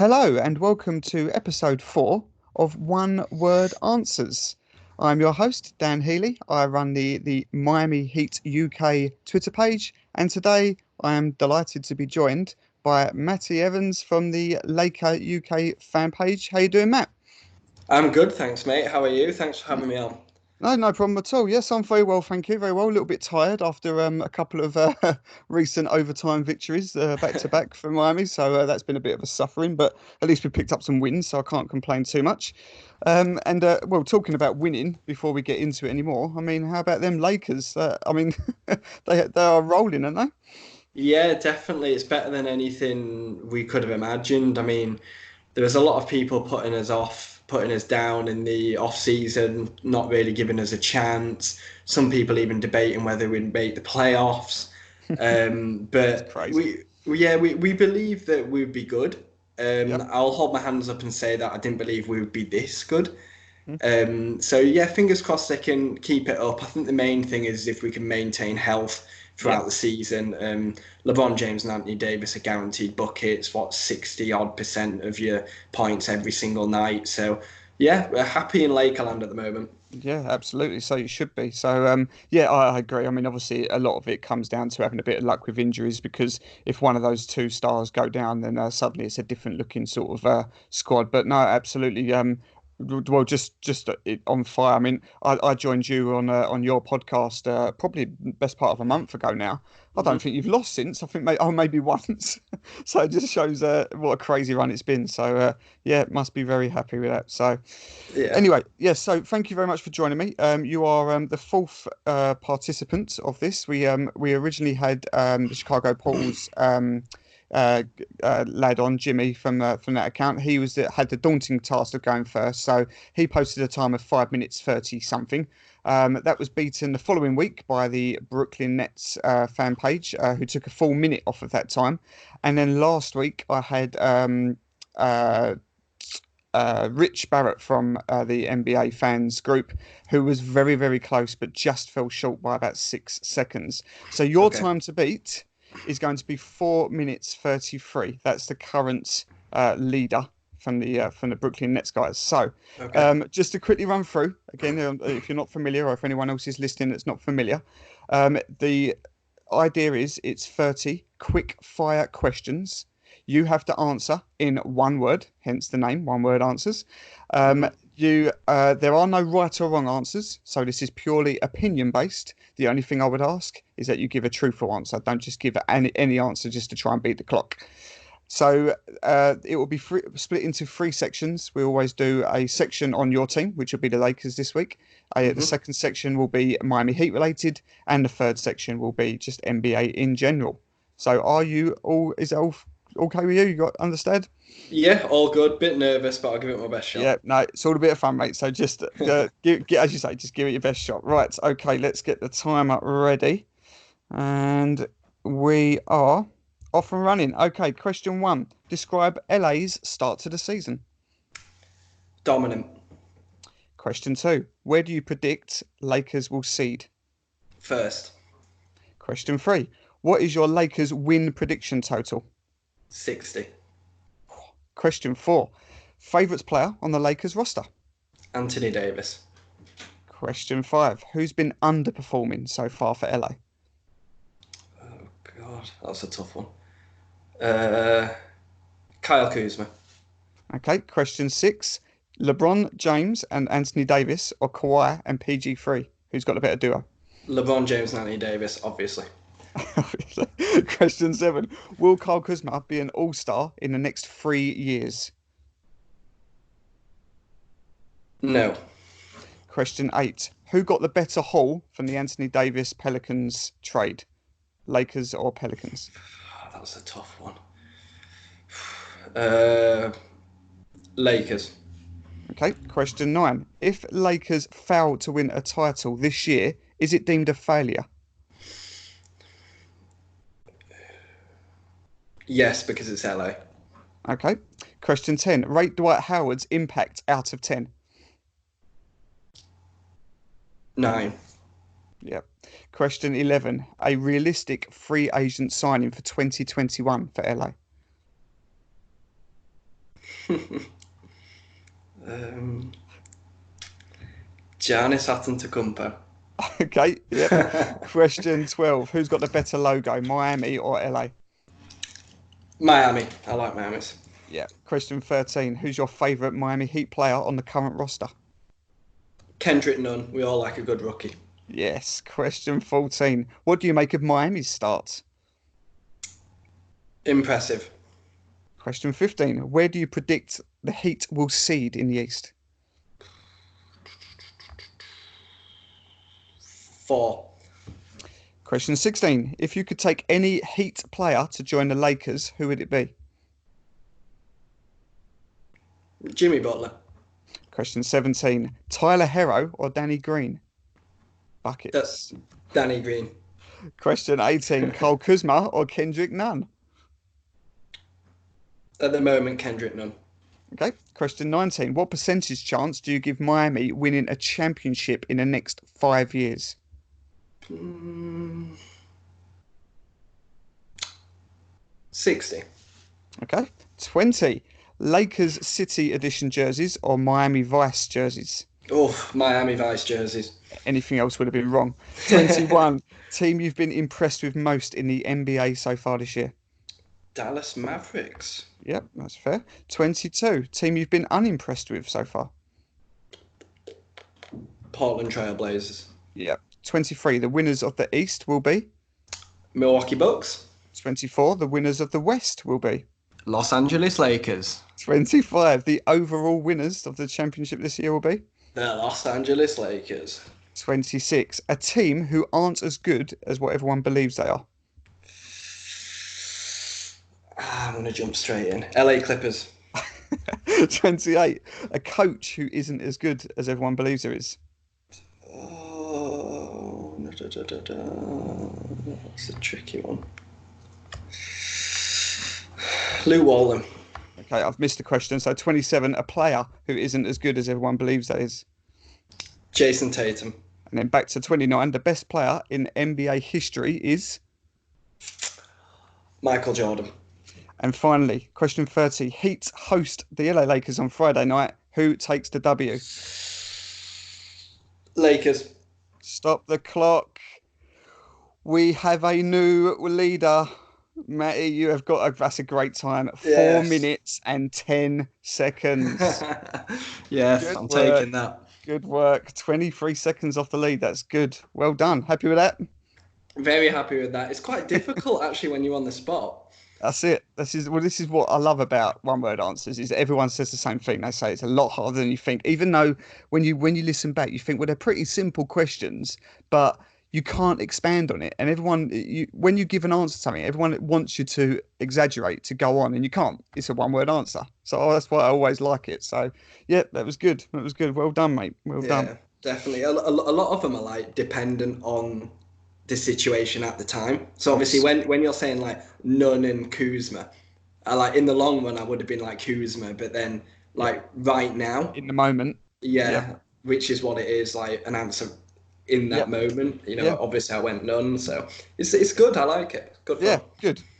Hello and welcome to episode 4 of One Word Answers. I'm your host, Dan Healy. I run the Miami Heat UK Twitter page, and today I am delighted to be joined by Matty Evans from the Laker UK fan page. How you doing, Matt? I'm good, thanks, mate. How are you? Thanks for having me on. No, no problem at all. Yes, I'm very well, thank you. Very well. A little bit tired after a couple of recent overtime victories back to back for Miami. So that's been a bit of a suffering, but at least we picked up some wins, so I can't complain too much. Well, talking about winning before we get into it anymore, I mean, how about them Lakers? I mean, they are rolling, aren't they? Yeah, definitely. It's better than anything we could have imagined. I mean, there was a lot of people putting us off, putting us down in the off season, not really giving us a chance. Some people even debating whether we'd make the playoffs. It's But crazy. we believe that we'd be good. Yep. I'll hold my hands up and say that I didn't believe we would be this good. Mm. So yeah, fingers crossed they can keep it up. I think the main thing is if we can maintain health Yep. throughout the season. LeBron James and Anthony Davis are guaranteed buckets. What 60% of your points every single night. So yeah, we're happy in Lakerland at the moment. Yeah, absolutely. So you should be. So, yeah, I agree. I mean, obviously, a lot of it comes down to having a bit of luck with injuries because if one of those two stars go down, then suddenly it's a different looking sort of squad. But no, absolutely. Well, just on fire. I mean, I joined you on your podcast probably best part of a month ago now. I don't Hmm. think you've lost since. I think maybe once. So it just shows what a crazy run it's been. So yeah, must be very happy with that. So. Yeah. Anyway, yes. So thank you very much for joining me. You are the fourth participant of this. We originally had the Chicago Bulls lad on, Jimmy from that account. He had the daunting task of going first, so he posted a time of 5 minutes 30 something. That was beaten the following week by the Brooklyn Nets fan page, who took a full minute off of that time, and then last week I had uh, Rich Barrett from the NBA fans group, who was very, very close, but just fell short by about 6 seconds. So your Okay. time to beat is going to be 4 minutes 33. That's the current leader from the Brooklyn Nets guys. So Okay. just to quickly run through again, if you're not familiar or if anyone else is listening that's not familiar, the idea is it's 30 quick fire questions you have to answer in one word, hence the name, one word answers. Um, Hmm. there are no right or wrong answers, so this is purely opinion based. The only thing I would ask is that you give a truthful answer. Don't just give any answer just to try and beat the clock. So it will be split into three sections. We always do a section on your team, which will be the Lakers this week. The Hmm. second section will be Miami Heat related, and the third section will be just NBA in general. So are you all? Is it all okay with you? You got understand? Yeah, all good. Bit nervous, but I'll give it my best shot. Yeah, no, it's all a bit of fun, mate. So just as you say, just give it your best shot. Right, okay, let's get the timer ready, and we are off and running. Okay, question one: describe LA's start to the season. Dominant. Question two: where do you predict Lakers will seed? First. Question three: what is your Lakers win prediction total? 60. Question four: favorites player on the Lakers roster. Anthony Davis. Question five: who's been underperforming so far for LA? Oh God, that's a tough one. Uh, Kyle Kuzma. Okay, question six: LeBron James and Anthony Davis, or Kawhi and PG3? Who's got a better duo? LeBron James and Anthony Davis, obviously. Question seven: will Kyle Kuzma be an all-star in the next 3 years? No. Question eight: who got the better haul from the Anthony Davis Pelicans trade? Lakers or Pelicans? Oh, that was a tough one. Uh, Lakers. Okay, question nine: if Lakers fail to win a title this year, is it deemed a failure? Yes, because it's LA. Okay, question 10: rate Dwight Howard's impact out of 10. 9. Yep. Question 11: a realistic free agent signing for 2021 for LA. Giannis Antetokounmpo. Okay, yep. Question 12. Who's got the better logo, Miami or LA? Miami. I like Miami's. Yeah. Question 13. Who's your favourite Miami Heat player on the current roster? Kendrick Nunn. We all like a good rookie. Yes. Question 14. What do you make of Miami's starts? Impressive. Question 15. Where do you predict the Heat will seed in the East? 4. Question 16. If you could take any Heat player to join the Lakers, who would it be? Jimmy Butler. Question 17. Tyler Herro or Danny Green? Buckets. That's Danny Green. Question 18. Kyle Kuzma or Kendrick Nunn? At the moment, Kendrick Nunn. Okay. Question 19. What percentage chance do you give Miami winning a championship in the next 5 years? 60. Okay. 20. Lakers City Edition jerseys or Miami Vice jerseys? Oh, Miami Vice jerseys. Anything else would have been wrong. 21. Team you've been impressed with most in the NBA so far this year? Dallas Mavericks. Yep, that's fair. 22. Team you've been unimpressed with so far? Portland Trail Blazers. Yep. 23. The winners of the East will be? Milwaukee Bucks. 24. The winners of the West will be? Los Angeles Lakers. 25. The overall winners of the championship this year will be? The Los Angeles Lakers. 26. A team who aren't as good as what everyone believes they are? I'm going to jump straight in. LA Clippers. 28. A coach who isn't as good as everyone believes there is? Oh, that's a tricky one. Lou Walton. Okay, I've missed a question. So 27. A player who isn't as good as everyone believes there is? Jason Tatum. And then back to 29. The best player in NBA history is? Michael Jordan. And finally, question 30. Heat host the LA Lakers on Friday night. Who takes the W? Lakers. Stop the clock. We have a new leader. Matty, you have got that's a great time. 4 minutes and 10 seconds. Yes, Good I'm work. taking that. Good work. 23 seconds off the lead. That's good. Well done. Happy with that? Very happy with that. It's quite difficult actually when you're on the spot. That's it. This is what I love about one word answers is everyone says the same thing. They say it's a lot harder than you think, even though when you listen back, you think, well, they're pretty simple questions, but you can't expand on it. And when you give an answer to something, everyone wants you to exaggerate, to go on, and you can't. It's a one word answer. So that's why I always like it. So yeah, that was good. That was good. Well done, mate. Well done. Definitely. A lot of them are like dependent on the situation at the time. So obviously when you're saying like Nunn and Kuzma, like in the long run I would have been like Kuzma, but then like right now in the moment, which is what it is, like an answer in that moment. Obviously I went Nunn, so it's good. I like it. Good fun.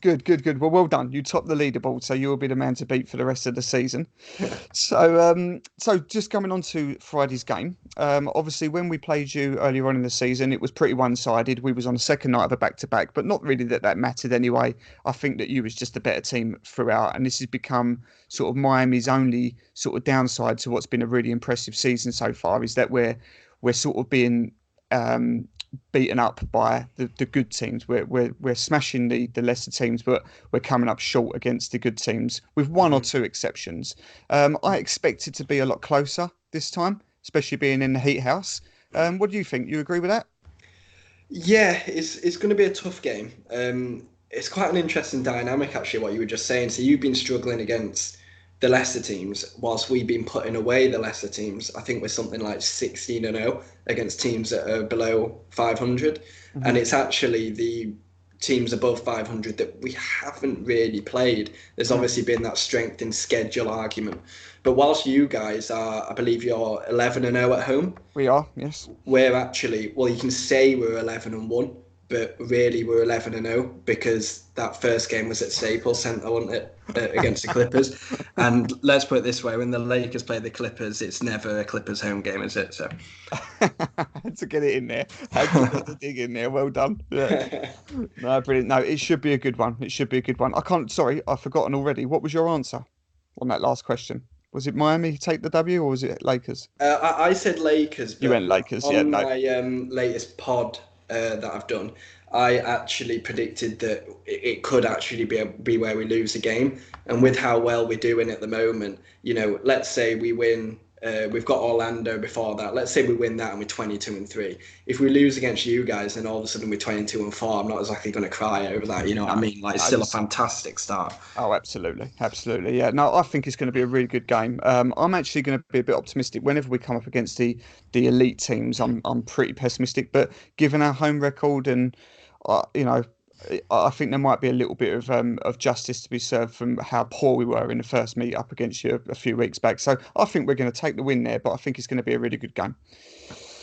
Good. Well done. You topped the leaderboard, so you will be the man to beat for the rest of the season. So just coming on to Friday's game. Obviously, when we played you earlier on in the season, it was pretty one-sided. We was on the second night of a back-to-back, but not really that mattered anyway. I think that you was just a better team throughout, and this has become sort of Miami's only sort of downside to what's been a really impressive season so far, is that we're sort of being beaten up by the good teams. We're smashing the lesser teams, but we're coming up short against the good teams, with one or two exceptions. I expect it to be a lot closer this time, especially being in the Heat house. What do you think? You agree with that? Yeah, it's going to be a tough game. It's quite an interesting dynamic, actually, what you were just saying. So you've been struggling against the lesser teams, whilst we've been putting away the lesser teams. I think we're something like 16-0 against teams that are below 500. Mm-hmm. And it's actually the teams above 500 that we haven't really played. There's obviously been that strength in schedule argument. But whilst you guys are, I believe you're 11-0 at home. We are, yes. We're actually, well, you can say we're 11-1, but really we're 11-0 because that first game was at Staples Center, wasn't it, against the Clippers? And let's put it this way: when the Lakers play the Clippers, it's never a Clippers home game, is it? So Had to get it in there. Had to get the dig in there. Well done. Yeah. No, brilliant. No, it should be a good one. It should be a good one. I can't. Sorry, I've forgotten already. What was your answer on that last question? Was it Miami take the W or was it Lakers? I said Lakers, You but went Lakers. Yeah. on No. my latest pod that I've done, I actually predicted that it could actually be where we lose the game. And with how well we're doing at the moment, let's say we win. We've got Orlando before that. Let's say we win that and we're 22-3. If we lose against you guys and all of a sudden we're 22-4, I'm not exactly going to cry over that. You know what I mean? Like, it's still a fantastic start. Oh, absolutely, absolutely. Yeah. No, I think it's going to be a really good game. I'm actually going to be a bit optimistic. Whenever we come up against the elite teams, I'm pretty pessimistic. But given our home record and I think there might be a little bit of justice to be served from how poor we were in the first meet up against you a few weeks back. So I think we're going to take the win there, but I think it's going to be a really good game.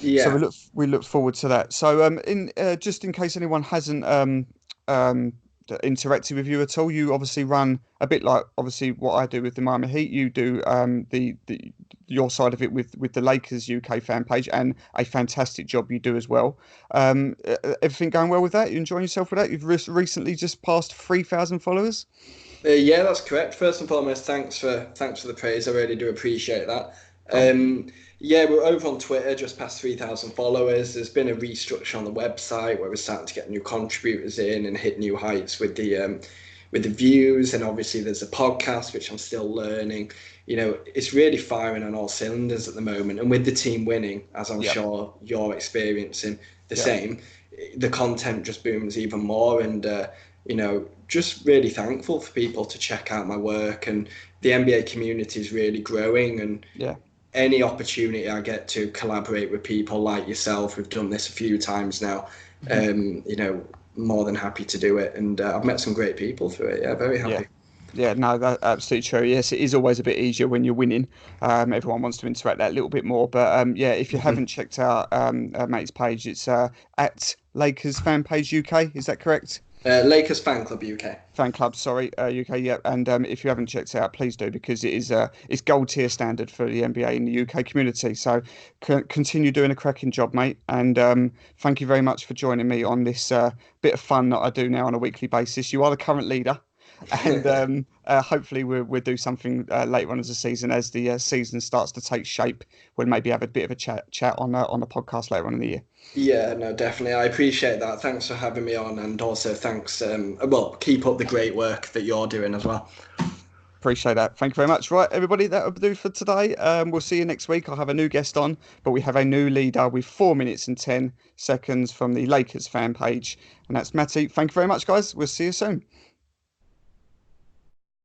Yeah. So we look forward to that. So just in case anyone hasn't interacted with you at all, you obviously run a bit like obviously what I do with the Miami Heat. You do your side of it with the Lakers UK fan page, and a fantastic job you do as well. Everything going well with that? You enjoying yourself with that? You've recently just passed 3,000 followers. Yeah, that's correct. First and foremost, thanks for the praise. I really do appreciate that. Yeah, we're over on Twitter, just past 3,000 followers. There's been a restructure on the website where we're starting to get new contributors in and hit new heights with the views. And obviously there's a podcast, which I'm still learning. It's really firing on all cylinders at the moment. And with the team winning, as I'm sure you're experiencing the same, the content just booms even more. And, just really thankful for people to check out my work. And the NBA community is really growing. And any opportunity I get to collaborate with people like yourself, we've done this a few times now, more than happy to do it. And I've met some great people through it. Yeah, very happy. Yeah, no, that's absolutely true. Yes, it is always a bit easier when you're winning. Everyone wants to interact that little bit more. But if you haven't checked out Matty's page, it's at Lakers Fan Page UK. Is that correct? Lakers Fan Club UK. Fan Club, sorry, UK, yeah. And if you haven't checked it out, please do, because it is it's gold tier standard for the NBA in the UK community. So continue doing a cracking job, mate. And thank you very much for joining me on this bit of fun that I do now on a weekly basis. You are the current leader. And hopefully we'll do something later on as the season, as the season starts to take shape. We'll maybe have a bit of a chat on the podcast later on in the year. Yeah, no, definitely. I appreciate that. Thanks for having me on, and also thanks. Keep up the great work that you're doing as well. Appreciate that. Thank you very much. Right, everybody, that'll do for today. We'll see you next week. I'll have a new guest on, but we have a new leader with 4 minutes and 10 seconds from the Lakers fan page, and that's Matty. Thank you very much, guys. We'll see you soon.